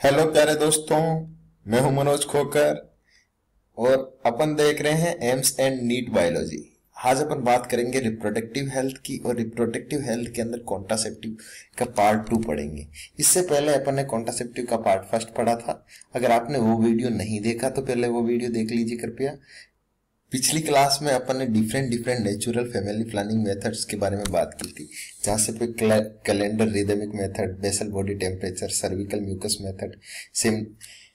Hello प्यारे दोस्तों, मैं हूं मनोज खोकर और अपन देख रहे हैं एम्स एंड नीट बायोलॉजी। आज अपन बात करेंगे रिप्रोडक्टिव हेल्थ की और रिप्रोडक्टिव हेल्थ के अंदर कॉन्ट्रासेप्टिव का पार्ट 2 पढ़ेंगे। इससे पहले अपन ने कॉन्ट्रासेप्टिव का पार्ट फर्स्ट पढ़ा था। अगर आपने वो वीडियो नहीं देखा तो पहले वो वीडियो देख लीजिए कृपया। पिछली क्लास में अपन ने different different natural family planning methods के बारे में बात की थी, जहाँ से पे calendar rhythmic method, basal body temperature, cervical mucus method,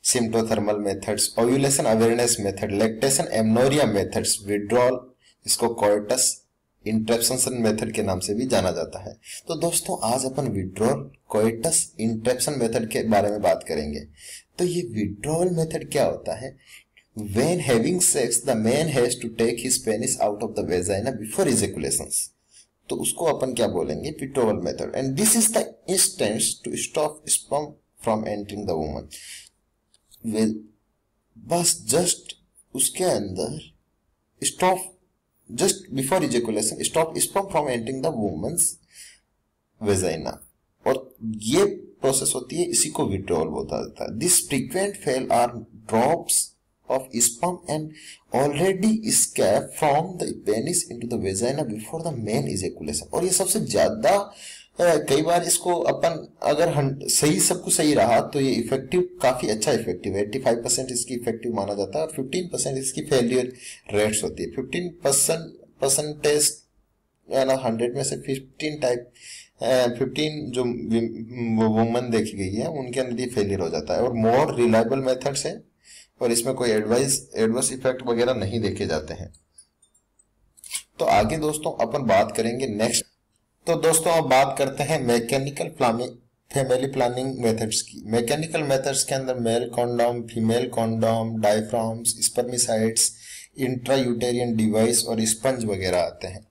symptothermal methods, ovulation awareness method, lactation amenorrhoea methods, withdrawal, इसको कोइटस इंट्रेप्शन मेथड के नाम से भी जाना जाता है। तो दोस्तों आज अपन विड्रॉल कोइटस इंट्रेप्शन मेथड के बारे में बात करेंगे। तो ये विड्रॉल मेथड क्या होता है? When having sex, the man has to take his penis out of the vagina before ejaculations. तो उसको अपन क्या बोलेंगे? withdrawal method. And this is the instance to stop sperm from entering the woman. बस just उसके अंदर stop just before ejaculation, stop sperm from entering the woman's vagina. और ये process होती है, इसी को withdrawal बोला जाता है. This frequent fail are drops of sperm and already escape from the penis into the vagina before the main ejaculation. और ये सबसे ज्यादा कई बार इसको अपन अगर सही सब कुछ सही रहा तो ये इफेक्टिव काफी अच्छा इफेक्टिव है। 85% इसकी इफेक्टिव माना जाता है और 15% इसकी फेलियर रेट्स होती है। 15% या ना 100 में से 15 जो वुमन देखी गई है उनके अंदर ये फेलियर हो जाता है और मोर रिलायबल मेथड्स है और इसमें कोई एडवर्स इफेक्ट वगैरह नहीं देखे जाते हैं। तो आगे दोस्तों अपन बात करेंगे नेक्स्ट। तो दोस्तों अब बात करते हैं मैकेनिकल फैमिली प्लानिंग मेथड्स की। मैकेनिकल मेथड्स के अंदर male condom, female condom, diaphragms, spermicides, intrauterine device और स्पंज वगैरह आते हैं।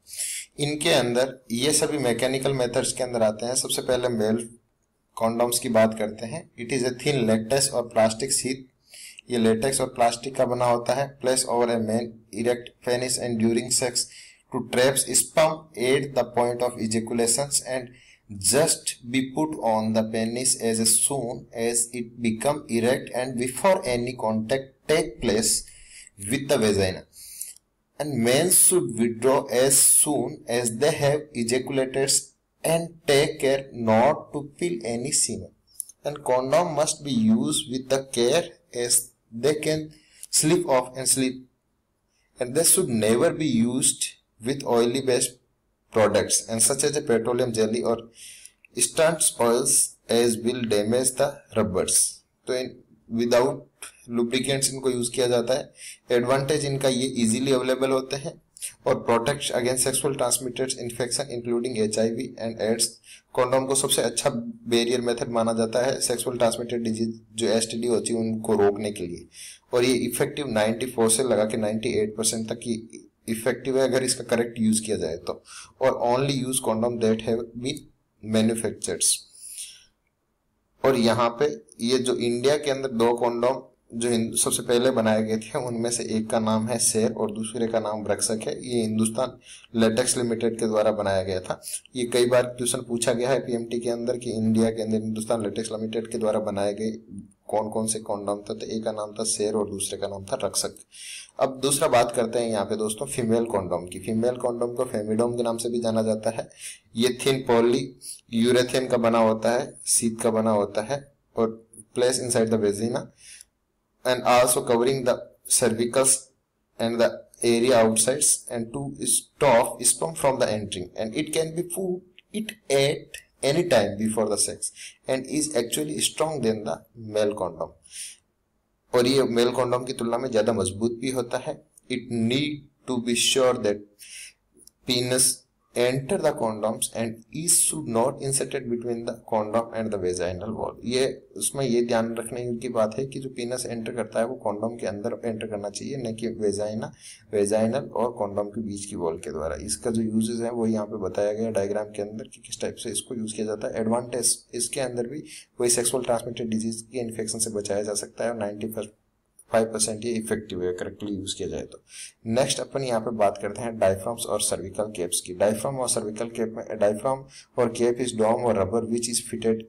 इनके अंदर ये सभी मैकेनिकल मेथड्स के अंदर आते हैं। सबसे पहले मेल कॉन्डोम्स की बात करते हैं। It is a thin latex और प्लास्टिक शीट। ये लेटेक्स और प्लास्टिक का बना होता है। Place over a man erect penis and during sex to traps sperm at the point of ejaculations and just be put on the penis as soon as it become erect and before any contact take place with the vagina and men should withdraw as soon as they have ejaculated and take care not to spill any semen and condom must be used with the care as they can slip off and slip, and they should never be used with oily based products and such as a petroleum jelly or stunts oils as will damage the rubbers. तो without lubricants इनको use किया जाता है। Advantage इनका ये easily available होते हैं और protect against sexual transmitted infection including HIV and AIDS. Condom को सबसे अच्छा बैरियर मेथड माना जाता है सेक्सुअल ट्रांसमिटेड डिजीज जो STD होती है उनको रोकने के लिए, और ये इफेक्टिव 94 से लगा के 98% तक की इफेक्टिव है अगर इसका करेक्ट यूज किया जाए तो। और only use condom that have been manufactured. और यहाँ पे ये जो इंडिया के अंदर 2 कॉन्डोम जो सबसे पहले बनाए गए थे उनमें से एक का नाम है शेर और दूसरे का नाम ब्रक्सक है। ये हिंदुस्तान लेटेक्स लिमिटेड के द्वारा बनाया गया था। ये कई बार क्वेश्चन पूछा गया है PMT के अंदर कि इंडिया के अंदर हिंदुस्तान लेटेक्स लिमिटेड के द्वारा बनाए गए कौन कौन से कॉन्डोम थे। तो एक का नाम था शेर और दूसरे का नाम था रक्षक। अब दूसरा बात करते हैं यहाँ पे दोस्तों फीमेल कॉन्डोम की। फीमेल कॉन्डोम को फेमिडोम के नाम से भी जाना जाता है। ये थिन पॉली यूरेथेन का बना होता है, शीत का बना होता है और place inside the vagina and also covering the cervicals and the area outsides and to stop sperm from the entering, and it can be put it at any time before the sex and is actually strong than the male condom. और ये mail condom की तुलना में ज्यादा मजबूत भी होता है। It need to be sure that penis enter the condoms and is should not inserted between the condom and the vaginal wall. ये उसमें ये ध्यान रखने की बात है कि जो पीनस एंटर करता है वो कॉन्डोम के अंदर एंटर करना चाहिए, न कि वेजाइनल और कॉन्डोम के बीच की वॉल के द्वारा। इसका जो यूजेस है वो यहाँ पे बताया गया डायग्राम के अंदर कि किस टाइप से इसको यूज किया जाता है। एडवांटेज इसके अंदर भी कोई सेक्सुअल ट्रांसमिटेड डिजीज की इन्फेक्शन से बचाया जा सकता है और 5% ये इफेक्टिव है करेक्टली यूज किया जाए तो। नेक्स्ट अपन यहाँ पे बात करते हैं डायफ्राम्स और सर्विकल कैप्स की। डायफ्राम और सर्विकल कैप में, डायफ्राम और कैप इज डोम और rubber which is fitted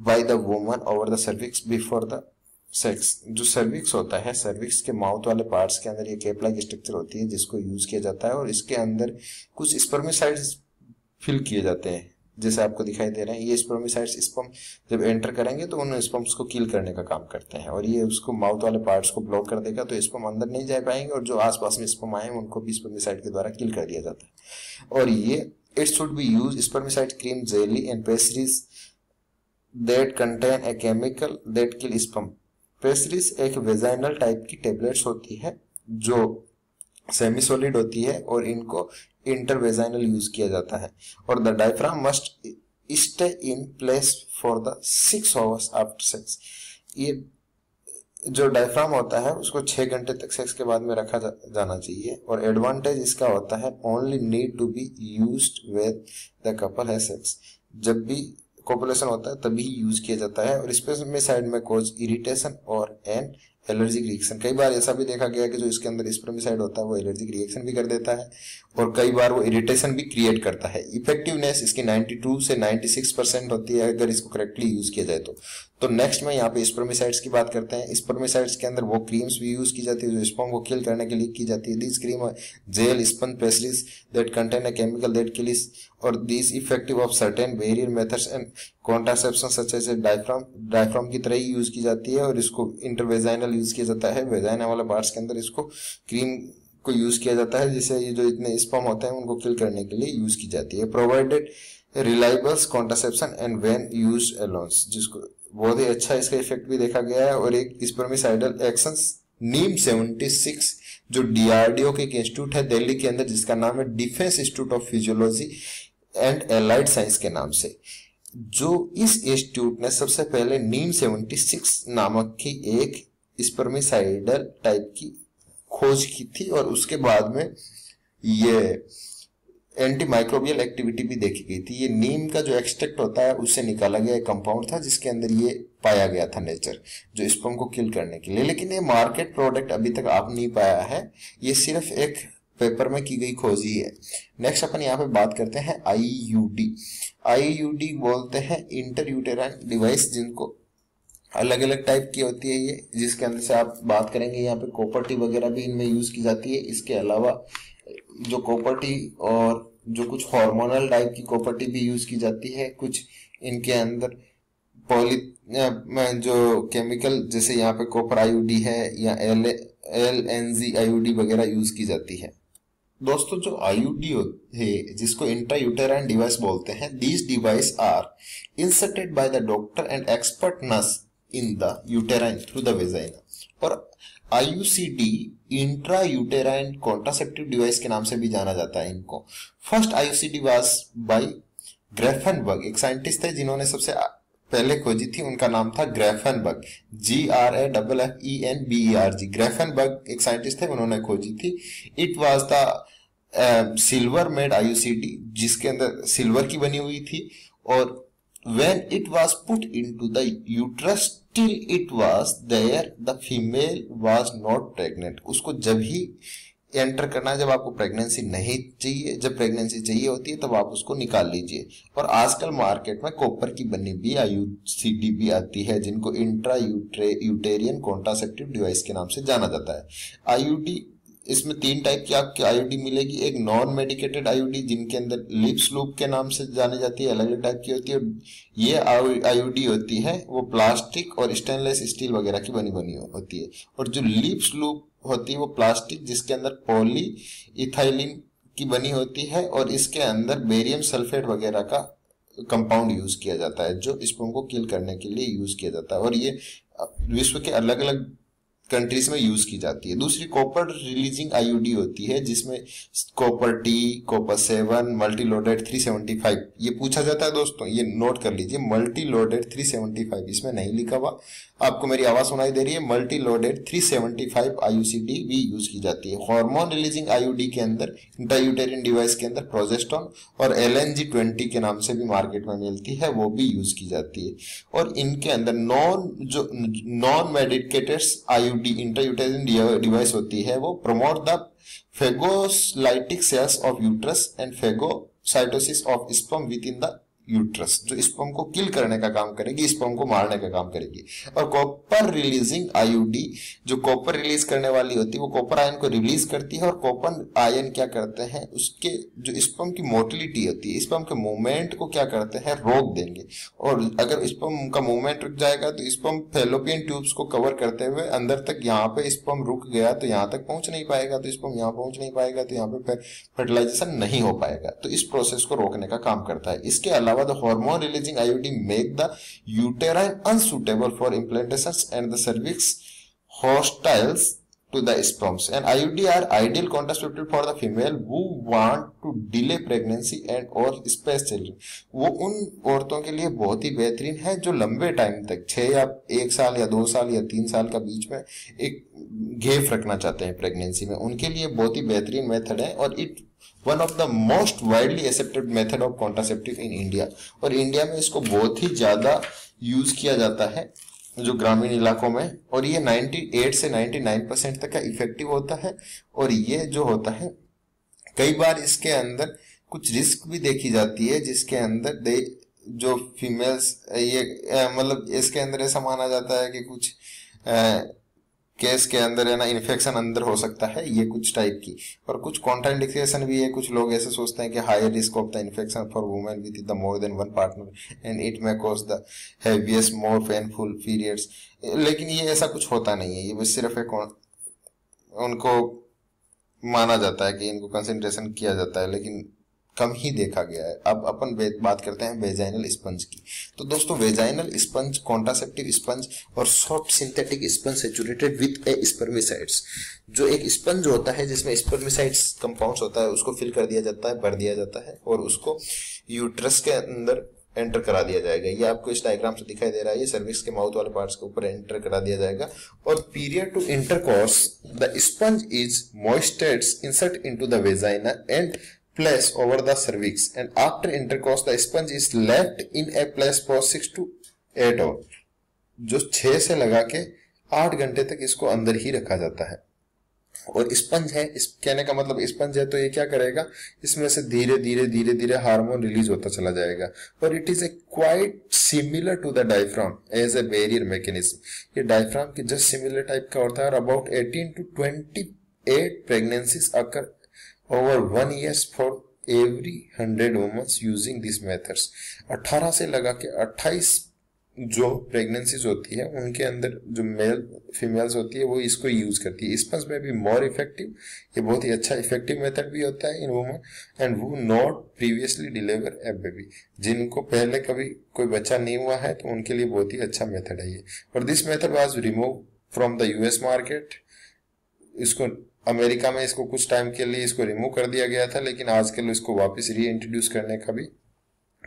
by the woman over the cervix before the sex. जो सर्विक्स होता है, सर्विक्स के माउथ वाले पार्ट्स के अंदर ये कैप लाइक स्ट्रक्चर होती है जिसको यूज किया जाता है और इसके अंदर कुछ स्पर्मिसाइड्स फिल किए जाते हैं जैसे आपको दिखाई दे रहे हैं। ये स्पर्मिसाइड्स स्पर्म जब एंटर करेंगे तो उन स्पर्म्स को किल करने का काम करते हैं और ये उसको माउथ वाले पार्ट्स को ब्लॉक कर देगा तो स्पर्म अंदर नहीं जा पाएंगे और जो आसपास में स्पर्म आए उनको भी स्पर्मिसाइड के द्वारा किल कर दिया जाता है। और ये it should be use spermicide cream jelly and pastries that contain a chemical that kill sperm. Pastries एक वेजाइनल टाइप की टेबलेट्स होती है जो सेमी सॉलिड होती है और इनको इंटरवेजाइनल यूज किया जाता है। और the diaphragm must stay in place for the 6 hours after sex. ये जो डायफ्राम होता है उसको 6 घंटे तक सेक्स के बाद में रखा जाना चाहिए। और एडवांटेज इसका होता है only need to be used when the couple has sex. जब भी कोपुलेशन होता है तभी यूज किया जाता है और स्पर्मिसाइड में कॉज इरिटेशन और एन एलर्जिक रिएक्शन। कई बार ऐसा भी देखा गया कि जो इसके अंदर स्पर्मिसाइड होता है वो एलर्जिक रिएक्शन भी कर देता है और कई बार वो इरिटेशन भी क्रिएट करता है। इफेक्टिवनेस इसकी 92 से 96% होती है अगर इसको करेक्टली यूज किया जाए तो नेक्स्ट में यहाँ पे स्पर्मिसाइड्स की बात करते हैं। स्पर्मिसाइड्स के अंदर वो क्रीम्स भी यूज की जाती है जो स्पर्म को किल करने के लिए की जाती है। This cream gel sponge pastries that contain a chemical that kills और this effective of certain barrier methods and contraception such as diaphragm की तरह ही यूज की जाती है और इसको इंटरवेजाइनल यूज किया जाता है। वेजाइना वाले पार्ट्स के अंदर इसको क्रीम को यूज किया जाता है जिससे ये जो इतने स्पर्म होते हैं उनको किल करने के लिए यूज की जाती है। Provided reliable contraception and when used alone, जिसको बहुत ही अच्छा इसका इफेक्ट भी देखा गया है। और एक स्पर्मिसाइडल एक्शंस नीम 76 जो डीआरडीओ के एक इंस्टीट्यूट है दिल्ली के अंदर जिसका नाम है defence institute of physiology and allied science के नाम से, जो इस इंस्टीट्यूट ने सबसे पहले नीम 76 नामक की एक स्पर्मिसाइडल टाइप की खोज की थी और उसके बाद में ये एंटी माइक्रोबियल एक्टिविटी भी देखी गई थी। ये नीम का जो एक्सट्रैक्ट होता है उससे निकाला गया एक कंपाउंड था जिसके अंदर ये पाया गया था नेचर जो स्पर्म को किल करने के लिए। लेकिन ये मार्केट प्रोडक्ट अभी तक आप नहीं पाया है, ये सिर्फ एक पेपर में की गई खोज ही है। नेक्स्ट अपन यहाँ पे बात करते हैं आईयूडी। आईयूडी बोलते हैं इंटर यूटेराइन डिवाइस, जिनको अलग अलग टाइप की होती है ये, जिसके अंदर से आप बात करेंगे यहाँ पे कॉपर टी वगैरह भी इनमें यूज की जाती है। इसके अलावा जो कॉपर टी और जो कुछ हार्मोनल टाइप की कॉपर टी भी यूज की जाती है। कुछ इनके अंदर जो केमिकल जैसे यहाँ पे कॉपर आईयूडी है या LNG आईयूडी वगैरह यूज की जाती है। दोस्तों जो आईयूडी है जिसको इंट्रा यूटेराइन डिवाइस बोलते हैं, these device are inserted by the doctor and expert nurse in the uterine through the vagina. और IUCD intra uterine contraceptive device के नाम से भी जाना जाता है इनको। First IUCD was by Grafenberg, एक साइंटिस्ट थे जिन्होंने सबसे पहले खोजी थी, उनका नाम था ग्रेफेनबर्ग, GRAFFENBERG। ग्रेफेनबर्ग एक साइंटिस्ट थे, उन्होंने खोजी थी। It was the silver made IUCD जिसके अंदर सिल्वर की बनी हुई थी और when it was put into the uterus till it was there the female was not pregnant। उसको जब ही एंटर करना है जब आपको प्रेगनेंसी नहीं चाहिए, जब प्रेगनेंसी चाहिए होती है तब आप उसको निकाल लीजिए। और आजकल मार्केट में कॉपर की बनी भी IUCD भी आती है जिनको इंट्रा यूटेरियन कॉन्ट्रासेप्टिव डिवाइस के नाम से जाना जाता है। IUD इसमें 3 टाइप की आपकी आईयूडी मिलेगी। एक नॉन मेडिकेटेड आईयूडी जिनके अंदर लिप्स लूप के नाम से जानी जाती है, अलग अलग टाइप की होती है। ये आईयूडी होती है वो प्लास्टिक और स्टेनलेस स्टील वगैरह की बनी होती है। और जो लिप्स लूप होती है वो प्लास्टिक जिसके अंदर पॉली इथाइलिन की बनी होती है और इसके अंदर बेरियम सल्फेट वगैरह का कंपाउंड यूज किया जाता है जो स्पर्म को किल करने के लिए यूज किया जाता है और ये विश्व के अलग अलग कंट्रीज में यूज की जाती है। दूसरी कॉपर रिलीजिंग आईयूडी होती है जिसमें copper T, copper 7, multi loaded 375 ये पूछा जाता है। दोस्तों ये नोट कर लीजिए, मल्टी लोडेड 375 इसमें नहीं लिखा हुआ, आपको मेरी आवाज सुनाई दे रही है। मल्टी लोडेड 375 IUCD भी यूज की जाती है। हार्मोन रिलीजिंग आईयूडी के अंदर इंट्रायूटेरियन डिवाइस के अंदर प्रोजेस्टेरोन और LNG-20 के नाम से भी मार्केट में मिलती है, वो भी यूज की जाती है। और इनके अंदर non medicated IUD IUD intrauterine device होती है वो promote the phagocytic cells of uterus and phagocytosis of sperm within the uterus, जो स्पर्म को किल करने का काम करेगी, स्पर्म को मारने का काम करेगी। और कॉपर रिलीजिंग आईयूडी, जो कॉपर रिलीज करने वाली होती है वो कॉपर आयन को रिलीज करती है, और कॉपर आयन क्या करते हैं, उसके जो स्पर्म की मोटिलिटी होती है, स्पर्म के मूवमेंट को क्या करते हैं, रोक देंगे। और अगर स्पर्म का मूवमेंट रुक जाएगा तो स्पर्म फैलोपियन ट्यूब्स को कवर करते हुए अंदर तक, यहाँ पे स्पर्म रुक गया तो यहाँ तक पहुंच नहीं पाएगा, तो स्पर्म यहाँ पहुंच नहीं पाएगा तो यहाँ पे फर्टिलाइजेशन नहीं हो पाएगा। तो इस प्रोसेस को रोकने का काम करता है। इसके अलावा the hormone releasing IUD make the uterine unsuitable for implantations and the cervix hostile to the sperms, and IUD are ideal contraceptive for the female who want to delay pregnancy and or space children। वो उन औरतों के लिए बहुत ही बेहतरीन है जो लंबे टाइम तक 6 या 1 साल या 2 साल या 3 साल का बीच में एक गैप रखना चाहते हैं प्रेगनेंसी में, उनके लिए बहुत ही बेहतरीन मेथड है। और it one of the most widely accepted method of contraceptive in India, और इंडिया में इसको बहुत ही ज्यादा यूज किया जाता है जो ग्रामीण इलाकों में, और ये 98 से 99% तक का इफेक्टिव होता है। और ये जो होता है कई बार इसके अंदर कुछ रिस्क भी देखी जाती है, जिसके अंदर जो फीमेल्स ये मतलब इसके अंदर ऐसा माना जाता है कि कुछ केस के अंदर है ना इन्फेक्शन अंदर हो सकता है, ये कुछ टाइप की, और कुछ कॉन्ट्राइंडिकेशन भी है। कुछ लोग ऐसे सोचते हैं कि higher risk of the infection for women with the more than one partner and it may cause the heaviest more painful periods, लेकिन ये ऐसा कुछ होता नहीं है। ये बस सिर्फ एक उनको माना जाता है कि इनको कंसंट्रेशन किया जाता है, लेकिन कम ही देखा गया है। अब अपन बात करते हैं वेजाइनल स्पंज की। तो दोस्तों वेजाइनल स्पंज कॉन्ट्रासेप्टिव स्पंज और soft synthetic sponge saturated with ए स्पर्मिसाइड्स, जो एक स्पंज होता है जिसमें स्पर्मिसाइड्स कंपाउंड्स होता है उसको फिल कर दिया जाता है, भर दिया जाता है, और उसको यूट्रस के अंदर एंटर करा दिया जाएगा। ये आपको इस डायग्राम से दिखाई दे रहा है, ये सर्विक्स के माउथ वाले पार्ट्स के ऊपर एंटर करा दिया जाएगा। और period to intercourse the sponge is moistured insert into the vagina and place over the cervix, and after intercourse the sponge is left in a place for 6 to 8 hours, जो 6 से लगा के 8 घंटे तक इसको अंदर ही रखा जाता है। और स्पंज है, इस कहने का मतलब स्पंज है तो ये क्या करेगा, इसमें से धीरे धीरे धीरे धीरे हार्मोन रिलीज होता चला जाएगा। और it is a quite similar to the diaphragm as a barrier mechanism. ये डायफ्राम की जस्ट सिमिलर टाइप का होता है। और about 18 to 28 pregnancies occur over 1 year for every 100 women using these methods। 18 से लगा के 28 जो प्रेगनेंसीज होती है उनके अंदर जो मेल फीमेल्स होती है वो इसको यूज करती है। स्पंज में भी मोर इफेक्टिव, ये बहुत ही अच्छा इफेक्टिव मेथड भी होता है इन वुमेन एंड वो not previously deliver A baby, जिनको पहले कभी कोई बच्चा नहीं हुआ है तो उनके लिए बहुत ही अच्छा मेथड है ये। और this method was remove from the US market. इसको अमेरिका में इसको कुछ टाइम के लिए इसको रिमूव कर दिया गया था, लेकिन आजकल इसको वापस री इंट्रोड्यूस करने का भी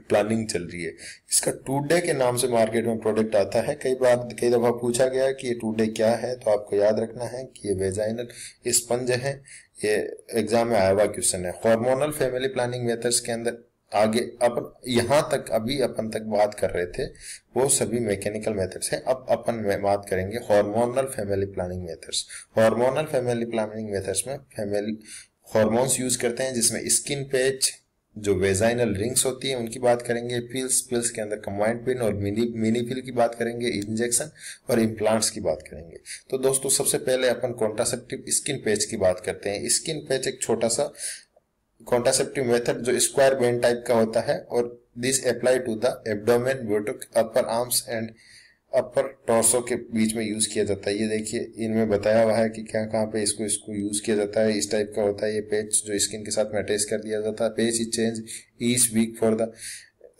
प्लानिंग चल रही है। इसका टूडे के नाम से मार्केट में प्रोडक्ट आता है। कई दफा पूछा गया कि ये टूडे क्या है, तो आपको याद रखना है कि ये वेजाइनल स्पंज है। ये एग्जाम में आया हुआ क्वेश्चन है। हार्मोनल फैमिली प्लानिंग मेथड्स के अंदर आगे अपन यहाँ तक अभी अपन तक बात कर रहे थे वो सभी मैकेनिकल मेथड्स हैं। अब अपन में बात करेंगे hormonal family planning methods. Hormonal family planning methods में फैमिली हार्मोन्स यूज करते हैं, जिसमें स्किन पैच, जो वेजाइनल रिंग्स होती है उनकी बात करेंगे, पिल्स के अंदर कंबाइंड पिन और मिनी पिल की बात करेंगे, इंजेक्शन और इम्प्लांट्स की बात करेंगे। तो दोस्तों सबसे पहले अपन कॉन्ट्रासेप्टिव स्किन पैच की बात करते हैं। स्किन पैच एक छोटा सा कॉन्ट्रासेप्टिव मेथड जो स्क्वायर बैंड टाइप का होता है, और this apply to the abdomen, buttock, upper arms and upper torso के बीच में यूज किया जाता है। ये देखिए इनमें बताया हुआ है कि क्या कहाँ पे इसको यूज किया जाता है। इस टाइप का होता है ये पेच जो स्किन के साथ में अटैच कर दिया जाता है। Patch is change each week for the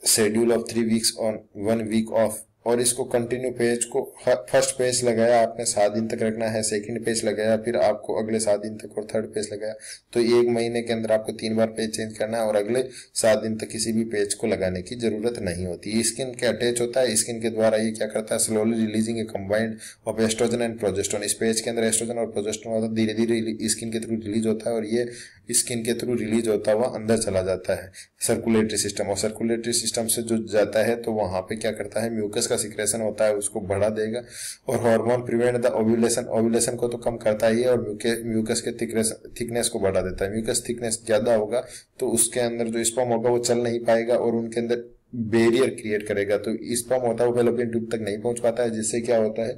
schedule of 3 weeks on 1 week off. और इसको कंटिन्यू पेज को फर्स्ट पेज लगाया आपने 7 दिन तक रखना है, सेकंड पेज लगाया फिर आपको अगले 7 दिन तक, और थर्ड पेज लगाया तो 1 महीने के अंदर आपको 3 बार पेज चेंज करना है, और अगले 7 दिन तक किसी भी पेज को लगाने की जरूरत नहीं होती। स्किन के अटैच होता है, स्किन के द्वारा ये क्या करता है, slowly releasing A combined of oestrogen and progesterone. इस पेज के अंदर एस्ट्रोजन और प्रोजेस्टेरोन धीरे धीरे स्किन के थ्रू रिलीज होता है, और ये स्किन के थ्रू रिलीज होता हुआ अंदर चला जाता है सर्कुलेटरी सिस्टम, और सर्कुलेटरी सिस्टम से जो जाता है तो वहां पे क्या करता है, म्यूकस का सिक्रेशन होता है उसको बढ़ा देगा, और hormone prevent the ovulation, ovulation को तो कम करता ही है, और म्यूकस के थिकनेस को बढ़ा देता है। म्यूकस थिकनेस ज्यादा होगा तो उसके अंदर जो स्पर्म होगा वो चल नहीं पाएगा और उनके अंदर बैरियर क्रिएट करेगा, तो स्पर्म होता है वो फेलोपियन ट्यूब तक नहीं पहुंच पाता है, जिससे क्या होता है